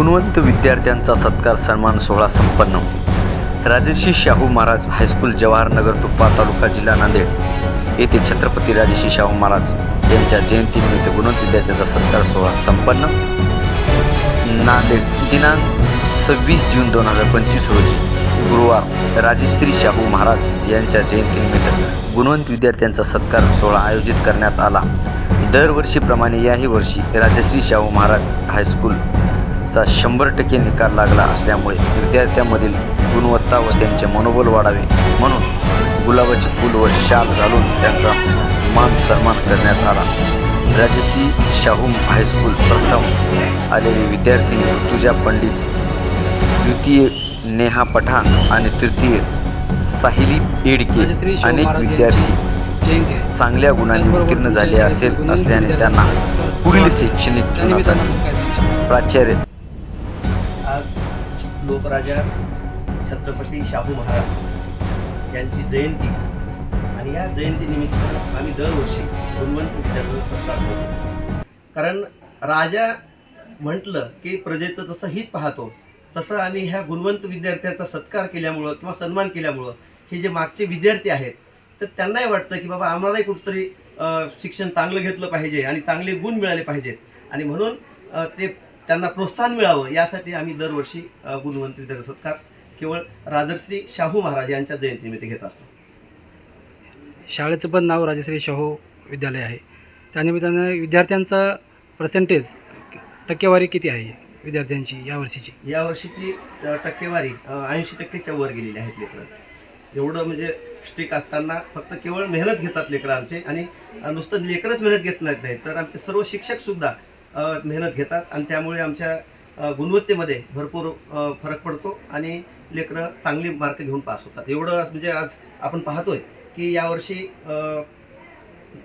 गुणवंत विद्यार्थ्यांचा सत्कार सन्मान सोहळा संपन्न. राजर्षी शाहू महाराज हायस्कूल, जवाहरनगर, तुप्पा तालुका, जिल्हा नांदेड येथे छत्रपती राजर्षी शाहू महाराज यांच्या जयंतीनिमित्त गुणवंत विद्यार्थ्यांचा सत्कार सोहळा संपन्न. नांदेड दिनांक 26 जून 2025 रोजी गुरुवार राजश्री शाहू महाराज यांच्या जयंतीनिमित्त गुणवंत विद्यार्थ्यांचा सत्कार सोहळा आयोजित करण्यात आला. दरवर्षीप्रमाणे याही वर्षी राजश्री शाहू महाराज हायस्कूलचा 100% निकाल लागला असल्यामुळे विद्यार्थ्यांमधील गुणवत्ता व त्यांचे मनोबल वाढावे म्हणून गुलाबाचे फूल व शाल घालून त्यांचा मान सन्मान करण्यात आला. राजश्री शाहू हायस्कूल प्रथम आलेले विद्यार्थिनी ऋतुजा पंडित, द्वितीय नेहा पठाण आणि तृतीय साहिली एडके. अनेक विद्यार्थी चांगल्या गुणांनी उत्तीर्ण झाले असल्याने त्यांना पुढील शैक्षणिक जीवनासाठी प्राचार्य. आज लोकराजा छत्रपती शाहू महाराज यांची जयंती आणि या जयंतीनिमित्त आम्ही दरवर्षी गुणवंत विद्यार्थ्यांचा सत्कार करतो. कारण राजा म्हटलं की प्रजेचं जसं हित पाहतो तसं आम्ही ह्या गुणवंत विद्यार्थ्यांचा सत्कार केल्यामुळं किंवा सन्मान केल्यामुळं हे जे मागचे विद्यार्थी आहेत तर त्यांनाही वाटतं की बाबा आम्हालाही कुठंतरी शिक्षण चांगलं घेतलं पाहिजे आणि चांगले गुण मिळाले पाहिजेत आणि म्हणून ते त्यांना प्रोत्साहन मिळावं यासाठी आम्ही दरवर्षी गुणवंत विद्यार्थी सत्कार केवळ राजर्षी शाहू महाराज यांच्या जयंतीनिमित्त घेत असतो. शाळेचं पण नाव राजश्री शाहू विद्यालय आहे. त्यानिमित्तानं विद्यार्थ्यांचा पर्सेंटेज टक्केवारी किती आहे विद्यार्थ्यांची यावर्षीची टक्केवारी 80%च्या वर गेलेली आहेत लेकरं. एवढं म्हणजे स्ट्रिक असताना फक्त केवळ मेहनत घेतात लेकरं आमचे आणि नुसतं लेकरच मेहनत घेत नाही तर आमचे सर्व शिक्षकसुद्धा मेहनत घेतात आणि त्यामुळे आमच्या गुणवत्तेमध्ये भरपूर फरक पडतो आणि लेकरं चांगली मार्क घेऊन पास होतात. एवढं म्हणजे आज आपण पाहतोय की यावर्षी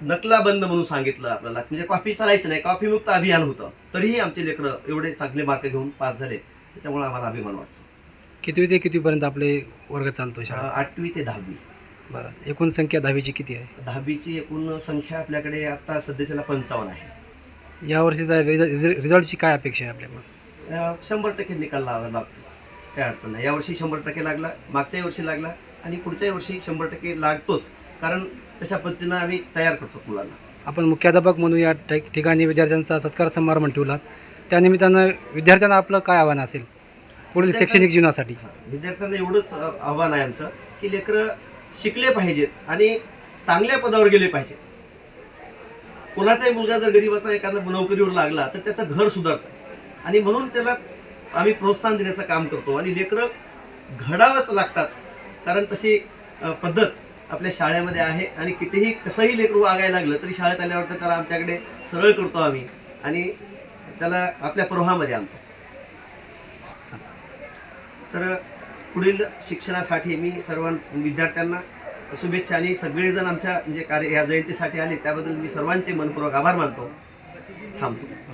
नकला बंद म्हणून सांगितलं आपल्याला, म्हणजे कॉफी चालायचं नाही, कॉफी मुक्त अभियान होतं, तरीही आमचे लेकरं एवढे चांगले मार्क घेऊन पास झाले. त्याच्यामुळे आम्हाला अभिमान वाटतो. कितवी ते कितवीपर्यंत आपले वर्ग चालतो शाळा? 8वी ते 10वी. बरं. एकूण संख्या 10वीची किती आहे? 10वीची एकूण संख्या आपल्याकडे आता सध्याच्याला 55 आहे. यावर्षीचा रिझल्टची काय अपेक्षा आहे आपल्याला? 100% निकाल लागतो, काय अडचण नाही. यावर्षी 100% लागला, मागच्याही वर्षी लागला आणि पुढच्याही वर्षी 100% लागतोच, कारण तशा पद्धतीनं आम्ही तयार करतो मुलांना. आपण मुख्याध्यापक म्हणून या ठिकाणी विद्यार्थ्यांचा सत्कार समारंभ ठेवलात, त्यानिमित्तानं विद्यार्थ्यांना आपलं काय आव्हान असेल पुढील शैक्षणिक जीवनासाठी? विद्यार्थ्यांना एवढंच आव्हान आहे आमचं की लेकरं शिकले पाहिजेत आणि चांगल्या पदावर गेले पाहिजेत. कोणाचाही मुलगा जर गरीबाचा एखादा नोकरीवर लागला तर त्याचं घर सुधारतं आणि म्हणून त्याला आम्ही प्रोत्साहन देण्याचं काम करतो आणि लेकरं घडावंच लागतात, कारण तशी पद्धत आपल्या शाळेमध्ये आहे आणि कितीही कसंही लेकरू वागायला लागलं तरी शाळेत आल्यावर त्याला आमच्याकडे सरळ करतो आम्ही आणि त्याला आपल्या प्रवाहामध्ये आणतो. तर पुढील शिक्षणासाठी मी सर्व विद्यार्थ्यांना शुभेच्छा आणि सगळेजण आमच्या म्हणजे कार्य या जयंतीसाठी आले त्याबद्दल मी सर्वांचे मनपूर्वक आभार मानतो. थांबतो.